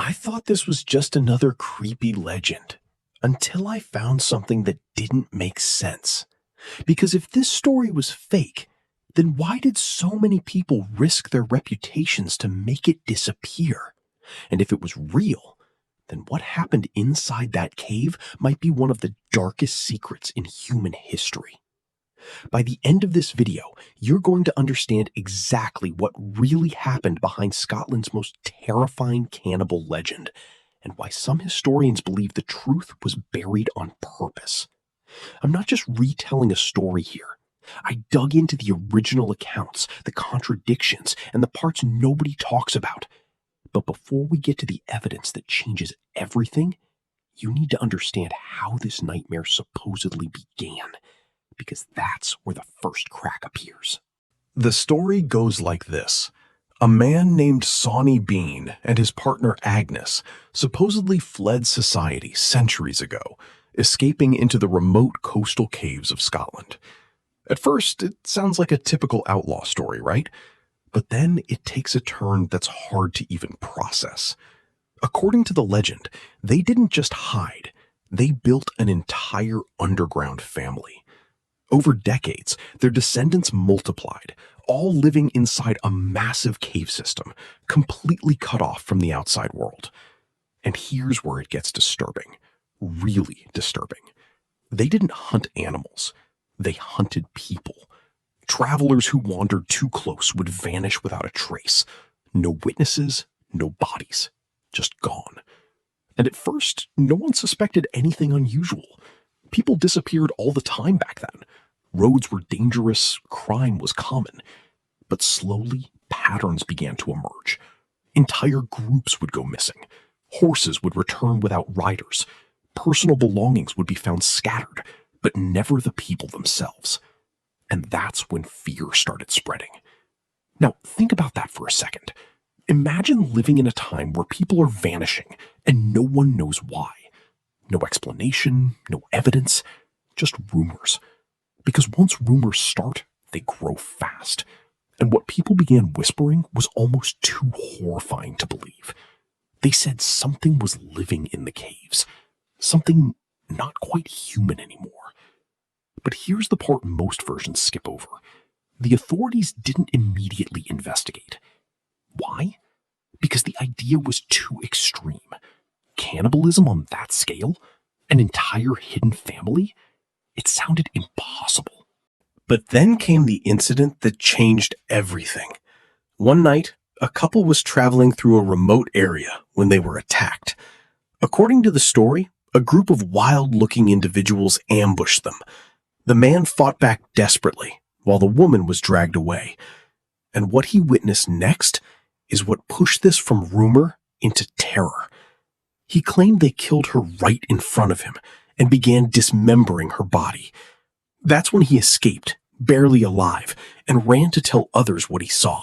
I thought this was just another creepy legend until I found something that didn't make sense. Because if this story was fake, then why did so many people risk their reputations to make it disappear? And if it was real, then what happened inside that cave might be one of the darkest secrets in human history. By the end of this video, you're going to understand exactly what really happened behind Scotland's most terrifying cannibal legend, and why some historians believe the truth was buried on purpose. I'm not just retelling a story here. I dug into the original accounts, the contradictions, and the parts nobody talks about. But before we get to the evidence that changes everything, you need to understand how this nightmare supposedly began, because that's where the first crack appears. The story goes like this. A man named Sawney Bean and his partner Agnes supposedly fled society centuries ago, escaping into the remote coastal caves of Scotland. At first, it sounds like a typical outlaw story, right? But then it takes a turn that's hard to even process. According to the legend, they didn't just hide, they built an entire underground family. Over decades, their descendants multiplied, all living inside a massive cave system, completely cut off from the outside world. And here's where it gets disturbing, really disturbing. They didn't hunt animals, they hunted people. Travelers who wandered too close would vanish without a trace. No witnesses, no bodies, just gone. And at first, no one suspected anything unusual. People disappeared all the time back then. Roads were dangerous, crime was common. But slowly, patterns began to emerge. Entire groups would go missing. Horses would return without riders. Personal belongings would be found scattered, but never the people themselves. And that's when fear started spreading. Now, think about that for a second. Imagine living in a time where people are vanishing and no one knows why. No explanation, no evidence, just rumors. Because once rumors start, they grow fast. And what people began whispering was almost too horrifying to believe. They said something was living in the caves. Something not quite human anymore. But here's the part most versions skip over. The authorities didn't immediately investigate. Why? Because the idea was too extreme. Cannibalism on that scale? An entire hidden family? It sounded impossible. But then came the incident that changed everything. One night, a couple was traveling through a remote area when they were attacked. According to the story, a group of wild-looking individuals ambushed them. The man fought back desperately, while the woman was dragged away. And what he witnessed next is what pushed this from rumor into terror. He claimed they killed her right in front of him and began dismembering her body. That's when he escaped, barely alive, and ran to tell others what he saw.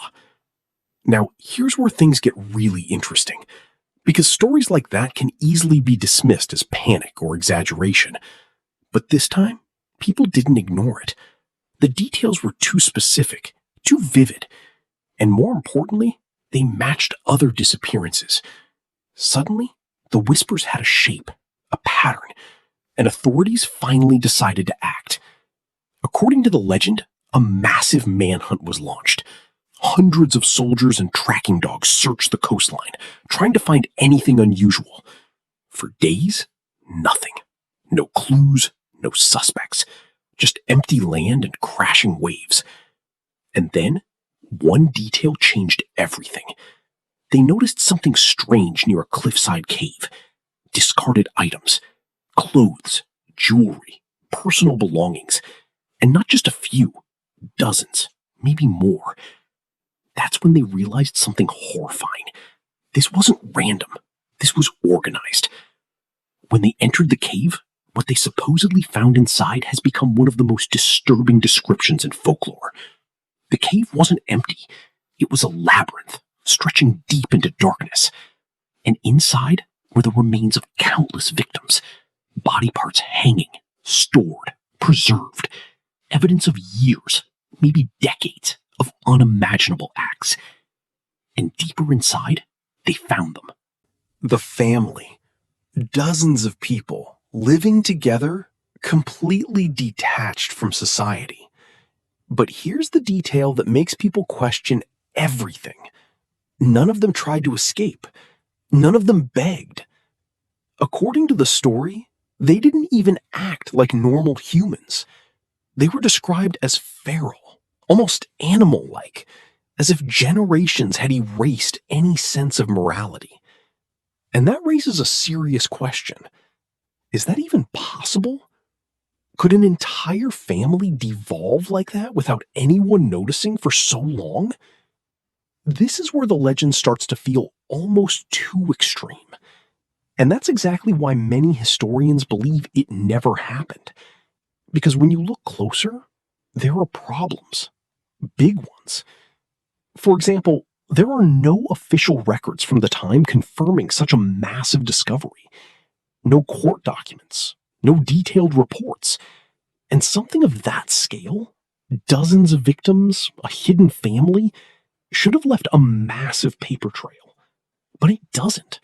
Now, here's where things get really interesting, because stories like that can easily be dismissed as panic or exaggeration. But this time, people didn't ignore it. The details were too specific, too vivid, and more importantly, they matched other disappearances. Suddenly, the whispers had a shape, a pattern, and authorities finally decided to act. According to the legend, a massive manhunt was launched. Hundreds of soldiers and tracking dogs searched the coastline, trying to find anything unusual. For days, nothing. No clues, no suspects. Just empty land and crashing waves. And then, one detail changed everything. They noticed something strange near a cliffside cave. Discarded items, clothes, jewelry, personal belongings. And not just a few, dozens, maybe more. That's when they realized something horrifying. This wasn't random. This was organized. When they entered the cave, what they supposedly found inside has become one of the most disturbing descriptions in folklore. The cave wasn't empty. It was a labyrinth, stretching deep into darkness. And inside were the remains of countless victims, body parts hanging, stored, preserved, evidence of years, maybe decades, of unimaginable acts. And deeper inside, they found them. The family. Dozens of people living together, completely detached from society. But here's the detail that makes people question everything. None of them tried to escape. None of them begged. According to the story, they didn't even act like normal humans. They were described as feral, almost animal-like, as if generations had erased any sense of morality. And that raises a serious question. Is that even possible? Could an entire family devolve like that without anyone noticing for so long? This is where the legend starts to feel almost too extreme. And that's exactly why many historians believe it never happened. Because when you look closer, there are problems. Big ones. For example, there are no official records from the time confirming such a massive discovery. No court documents, no detailed reports. And something of that scale, dozens of victims, a hidden family, should have left a massive paper trail. But it doesn't.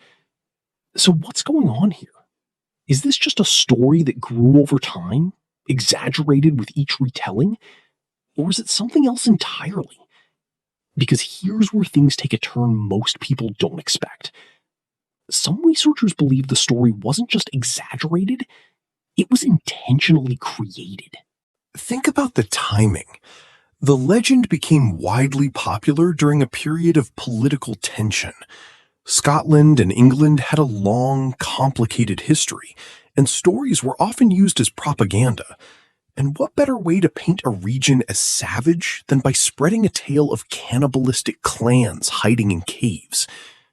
So what's going on here? Is this just a story that grew over time, exaggerated with each retelling? Or is it something else entirely? Because here's where things take a turn most people don't expect. Some researchers believe the story wasn't just exaggerated, it was intentionally created. Think about the timing. The legend became widely popular during a period of political tension. Scotland and England had a long, complicated history, and stories were often used as propaganda. And what better way to paint a region as savage than by spreading a tale of cannibalistic clans hiding in caves?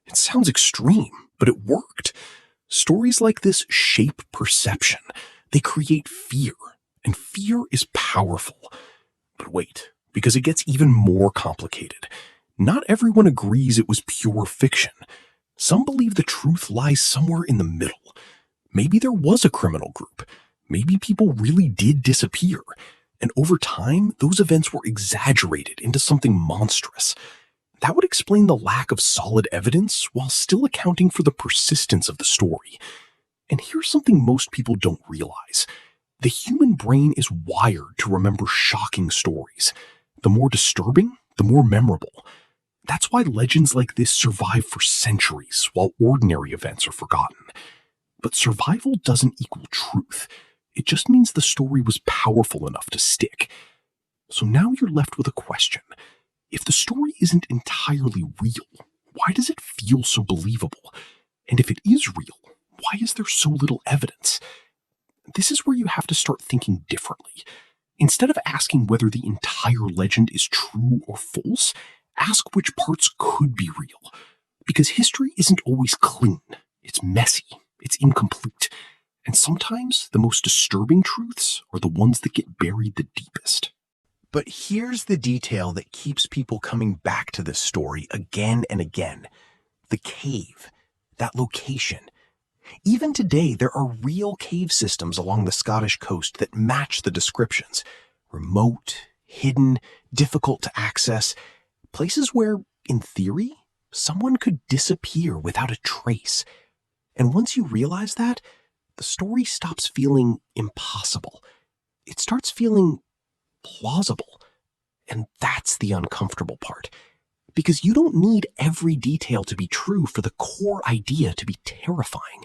It sounds extreme, but it worked. Stories like this shape perception. They create fear, and fear is powerful. But wait, because it gets even more complicated. Not everyone agrees it was pure fiction. Some believe the truth lies somewhere in the middle. Maybe there was a criminal group. Maybe people really did disappear. And over time, those events were exaggerated into something monstrous. That would explain the lack of solid evidence while still accounting for the persistence of the story. And here's something most people don't realize. The human brain is wired to remember shocking stories. The more disturbing, the more memorable. That's why legends like this survive for centuries, while ordinary events are forgotten. But survival doesn't equal truth. It just means the story was powerful enough to stick. So now you're left with a question. If the story isn't entirely real, why does it feel so believable? And if it is real, why is there so little evidence? This is where you have to start thinking differently. Instead of asking whether the entire legend is true or false, ask which parts could be real. Because history isn't always clean. It's messy. It's incomplete. And sometimes the most disturbing truths are the ones that get buried the deepest. But here's the detail that keeps people coming back to this story again and again. The cave. That location. Even today, there are real cave systems along the Scottish coast that match the descriptions. Remote, hidden, difficult to access. Places where, in theory, someone could disappear without a trace. And once you realize that, the story stops feeling impossible. It starts feeling plausible. And that's the uncomfortable part. Because you don't need every detail to be true for the core idea to be terrifying.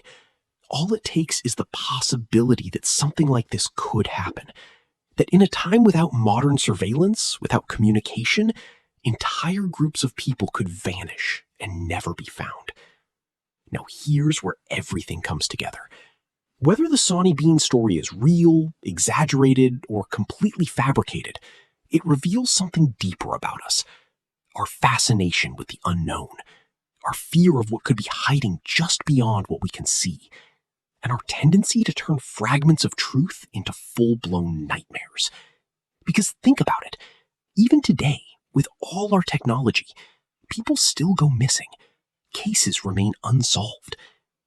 All it takes is the possibility that something like this could happen. That in a time without modern surveillance, without communication, entire groups of people could vanish and never be found. Now here's where everything comes together. Whether the Sawney Bean story is real, exaggerated, or completely fabricated, it reveals something deeper about us. Our fascination with the unknown, our fear of what could be hiding just beyond what we can see, and our tendency to turn fragments of truth into full-blown nightmares. Because think about it, even today, with all our technology, people still go missing. Cases remain unsolved,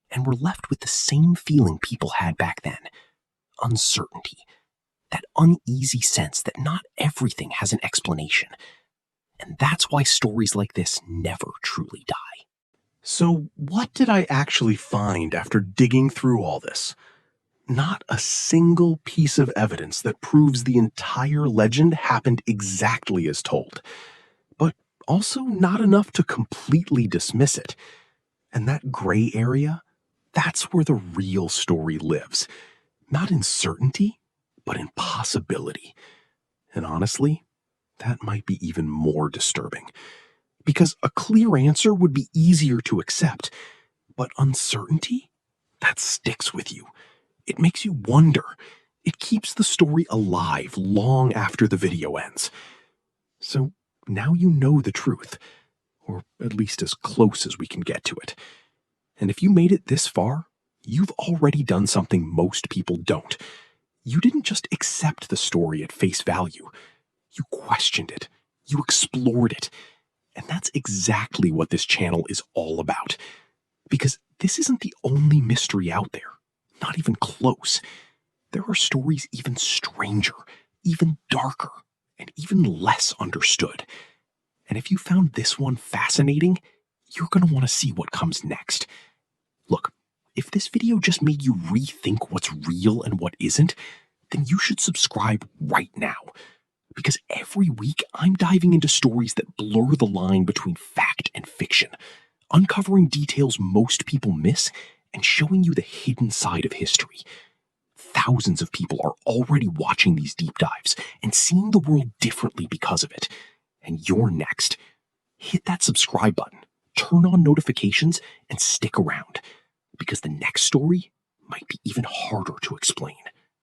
and we're left with the same feeling people had back then. Uncertainty. That uneasy sense that not everything has an explanation. And that's why stories like this never truly die. So, what did I actually find after digging through all this? Not a single piece of evidence that proves the entire legend happened exactly as told, but also not enough to completely dismiss it. And that gray area, that's where the real story lives. Not in certainty, but in possibility. And honestly, that might be even more disturbing. Because a clear answer would be easier to accept, but uncertainty? That sticks with you. It makes you wonder. It keeps the story alive long after the video ends. So now you know the truth, or at least as close as we can get to it. And if you made it this far, you've already done something most people don't. You didn't just accept the story at face value. You questioned it. You explored it. And that's exactly what this channel is all about. Because this isn't the only mystery out there. Not even close. There are stories even stranger, even darker, and even less understood. And if you found this one fascinating, you're going to want to see what comes next. Look, if this video just made you rethink what's real and what isn't, then you should subscribe right now. Because every week I'm diving into stories that blur the line between fact and fiction, uncovering details most people miss and showing you the hidden side of history. Thousands of people are already watching these deep dives and seeing the world differently because of it. And you're next. Hit that subscribe button, turn on notifications, and stick around. Because the next story might be even harder to explain.